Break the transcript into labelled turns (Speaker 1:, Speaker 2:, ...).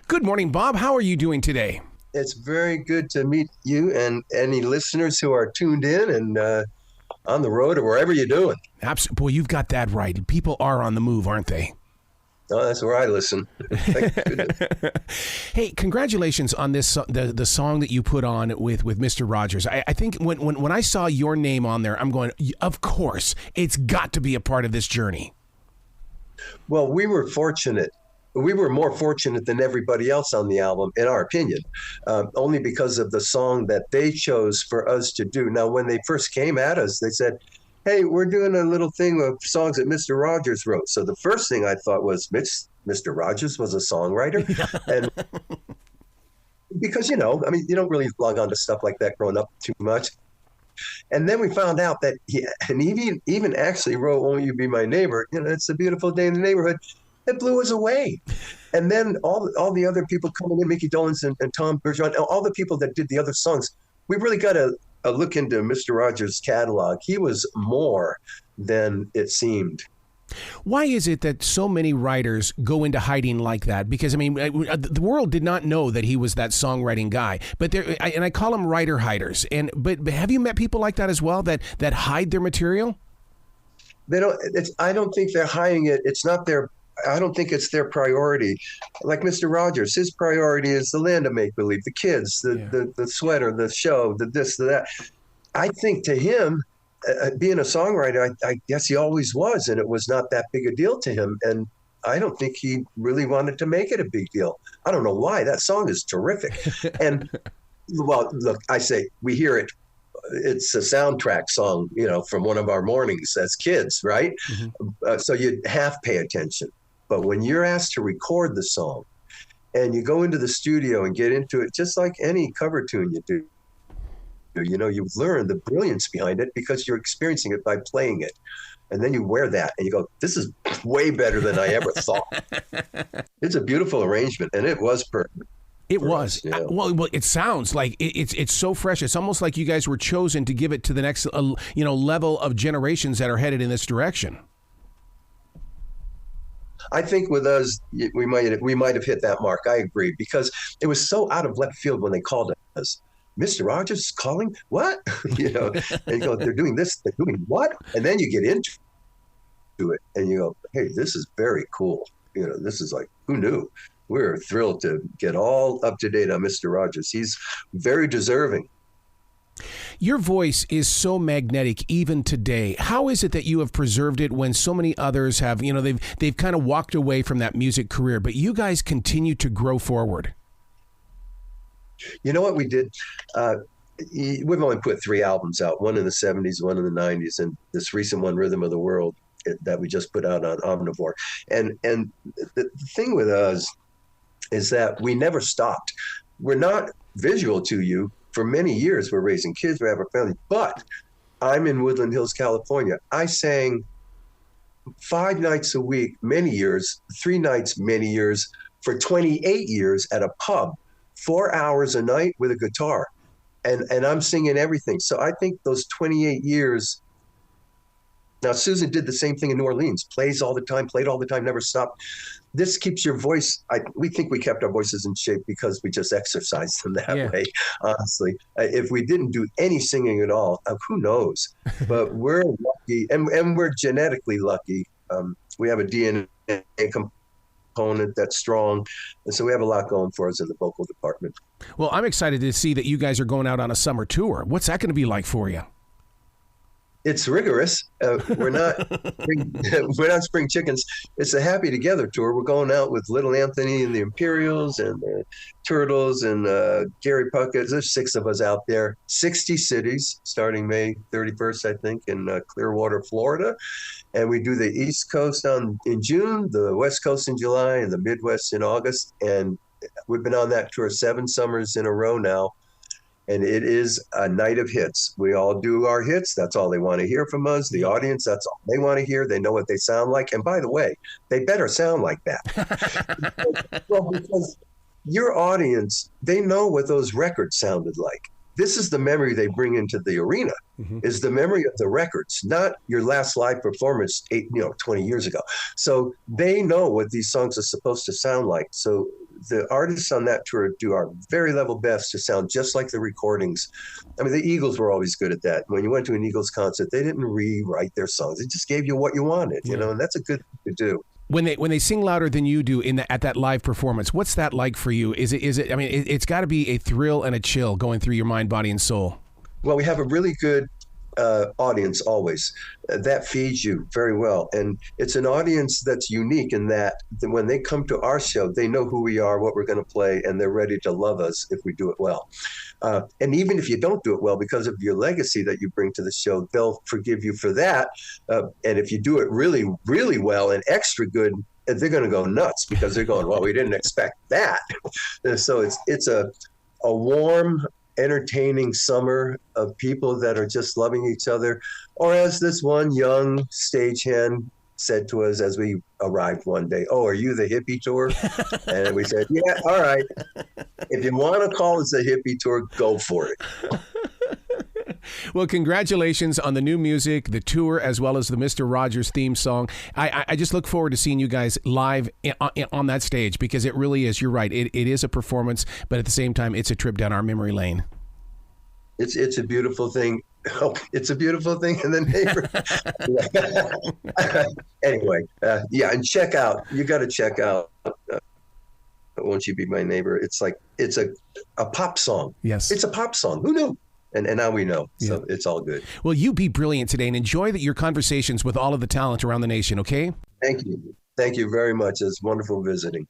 Speaker 1: Good morning, Bob. How are you doing today?
Speaker 2: It's very good to meet you and any listeners who are tuned in and on the road or wherever you're doing.
Speaker 1: Boy, you've got that right. People are on the move, aren't they?
Speaker 2: Oh, that's where I listen.
Speaker 1: Hey, congratulations on this the song that you put on with Mr. Rogers. I think when I saw your name on there, I'm going, of course, it's got to be a part of this journey.
Speaker 2: Well, we were fortunate. We were more fortunate than everybody else on the album, in our opinion, only because of the song that they chose for us to do. Now, when they first came at us, they said, hey, we're doing a little thing of songs that Mr. Rogers wrote. So the first thing I thought was, Mr. Rogers was a songwriter. And because, you don't really log on to stuff like that growing up too much. And then we found out that he even actually wrote Won't You Be My Neighbor? It's a beautiful day in the neighborhood. It blew us away. And then all the other people coming in, Mickey Dolenz and Tom Bergeron, all the people that did the other songs, we really got a look into Mr. Rogers' catalog. He was more than it seemed.
Speaker 1: Why is it that so many writers go into hiding like that? Because, the world did not know that he was that songwriting guy. But I call them writer hiders. But have you met people like that as well, that hide their material?
Speaker 2: They don't. I don't think they're hiding it. It's not their. I don't think it's their priority. Like Mr. Rogers, his priority is the land of make-believe, the kids, the sweater, the show, the this, the that. I think to him, being a songwriter, I guess he always was, and it was not that big a deal to him. And I don't think he really wanted to make it a big deal. I don't know why. That song is terrific. And, well, look, I say we hear it. It's a soundtrack song, from one of our mornings as kids, right? Mm-hmm. So you half pay attention. But when you're asked to record the song and you go into the studio and get into it, just like any cover tune you do, you've learned the brilliance behind it because you're experiencing it by playing it. And then you wear that and you go, this is way better than I ever thought. It's a beautiful arrangement, and it was perfect.
Speaker 1: It was. Yeah. Well, it sounds like it's so fresh. It's almost like you guys were chosen to give it to the next, level of generations that are headed in this direction.
Speaker 2: I think with us, we might have hit that mark. I agree, because it was so out of left field when they called us. Mr. Rogers is calling? What? And you go, they're doing this, they're doing what? And then you get into it and you go, hey, this is very cool. This is like, who knew? We're thrilled to get all up to date on Mr. Rogers. He's very deserving.
Speaker 1: Your voice is so magnetic even today. How is it that you have preserved it when so many others have, they've kind of walked away from that music career, but you guys continue to grow forward? You know
Speaker 2: what we did? We've only put 3 albums out, one in the 70s, one in the 90s, and this recent one, Rhythm of the World, that we just put out on Omnivore. And the thing with us is that we never stopped. We're not visual to you. For many years, we're raising kids, we have our family, but I'm in Woodland Hills, California. I sang 5 nights a week, many years, 3 nights, many years, for 28 years at a pub, 4 hours a night with a guitar. And I'm singing everything. So I think those 28 years. Now, Susan did the same thing in New Orleans, played all the time, never stopped. This keeps your voice. We think we kept our voices in shape because we just exercised them that way, honestly. If we didn't do any singing at all, who knows? But we're lucky, and we're genetically lucky. We have a DNA component that's strong, and so we have a lot going for us in the vocal department.
Speaker 1: Well, I'm excited to see that you guys are going out on a summer tour. What's that going to be like for you?
Speaker 2: It's rigorous. We're not spring chickens. It's a Happy Together tour. We're going out with Little Anthony and the Imperials and the Turtles and Gary Puckett. There's 6 of us out there. 60 cities starting May 31st, I think, in Clearwater, Florida. And we do the East Coast in June, the West Coast in July, and the Midwest in August. And we've been on that tour 7 summers in a row now. And it is a night of hits. We all do our hits. That's all they want to hear from us. The audience, that's all they want to hear. They know what they sound like. And by the way, they better sound like that. Well, because your audience, they know what those records sounded like. This is the memory they bring into the arena, is the memory of the records, not your last live performance 20 years ago. So they know what these songs are supposed to sound like. So the artists on that tour do our very level best to sound just like the recordings. I mean, the Eagles were always good at that. When you went to an Eagles concert, they didn't rewrite their songs; they just gave you what you wanted, you know, and that's a good thing to do.
Speaker 1: When they sing louder than you do at that live performance, what's that like for you? Is it? I mean, it's got to be a thrill and a chill going through your mind, body, and soul.
Speaker 2: Well, we have a really good audience always. That feeds you very well. And it's an audience that's unique in that when they come to our show, they know who we are, what we're going to play, and they're ready to love us if we do it well. And even if you don't do it well, because of your legacy that you bring to the show, they'll forgive you for that. And if you do it really, really well and extra good, they're going to go nuts because they're going, well, we didn't expect that. So it's a warm, entertaining summer of people that are just loving each other. Or as this one young stagehand said to us as we arrived one day, "Oh, are you the hippie tour?" And we said, "Yeah, all right. If you want to call us the hippie tour, go for it."
Speaker 1: Well, congratulations on the new music, the tour, as well as the Mr. Rogers theme song. I just look forward to seeing you guys live on that stage because it really is. You're right. It is a performance, but at the same time, it's a trip down our memory lane.
Speaker 2: It's a beautiful thing. Oh, it's a beautiful thing in the neighborhood. Anyway, yeah, and you got to check out Won't You Be My Neighbor. It's a pop song.
Speaker 1: Yes.
Speaker 2: It's a pop song. Who knew? And now we know. So
Speaker 1: Yeah.
Speaker 2: it's all good.
Speaker 1: Well, you be brilliant today and enjoy your conversations with all of the talent around the nation, okay?
Speaker 2: Thank you. Thank you very much. It's wonderful visiting.